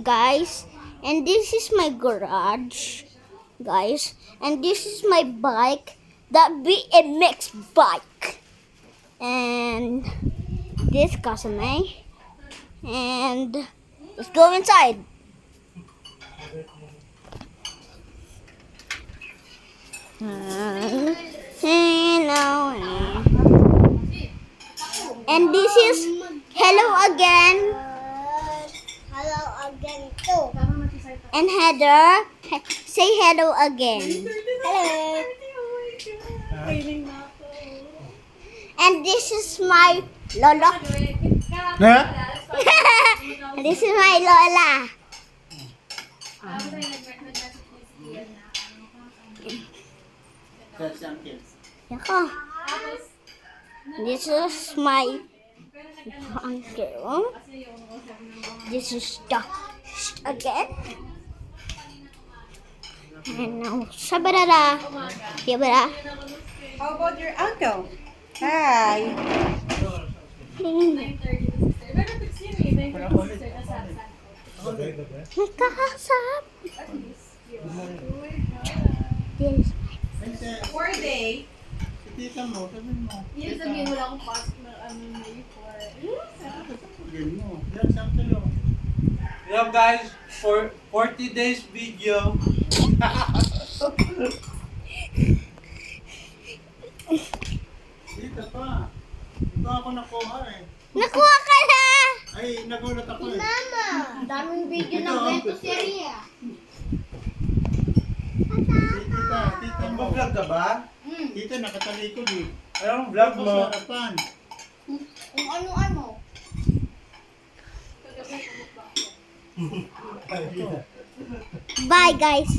guys. And this is my garage, guys. And this is my bike, that BMX bike. And this Kasame. And let's go inside. And this is hello again. Hello again too. And Heather, say hello again. Hello. And this is my Lola. This is my Lola. Yako. This is my uncle. This is the again. And now, sabarara. Yabara. How about your uncle? Hi. Nagkakasap. Yes. 4 day. Tita mo, sabihin mo. Yun sabihin, wala akong pasok na May 4. Sabihin mo. Yan, sabi sa'yo. Yo guys, for 40 days video. Tita pa. Ito ako nakuha eh. Nakuha ka na! Ay, nagulat ako eh. Mama, daming video ng Bento Seria. Tita mo. Mag-vlog ka ba? Tita, nakatalikod eh. Anong vlog Ako mo? sa harapan. Kung ano-ano. Bye, guys.